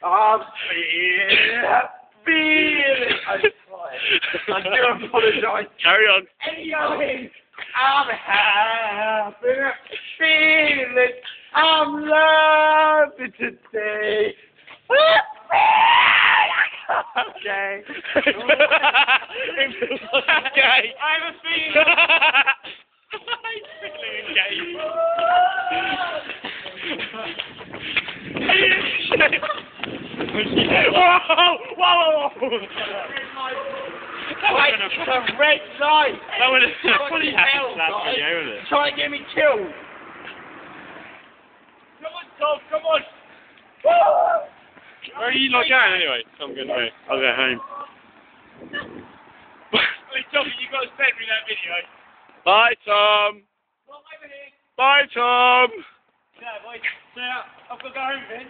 I'm feeling. I'm sorry. I do apologise. Carry on. Anyway, I'm happy, feeling. I'm loving today. Okay. It feels like gay. I have a feeling. He's feeling gay. Whoa! Whoa! Wait, it's a red light. That would have Bloody hell, guys. Try and get me killed. Come on, Tom, come on. Where are you not going anyway? I'm going away. I'll go home. Hey, Tommy, you got to send me that video. Bye, Tom. Come over here. Bye, Tom. Yeah, boy. So, I've got to go home then.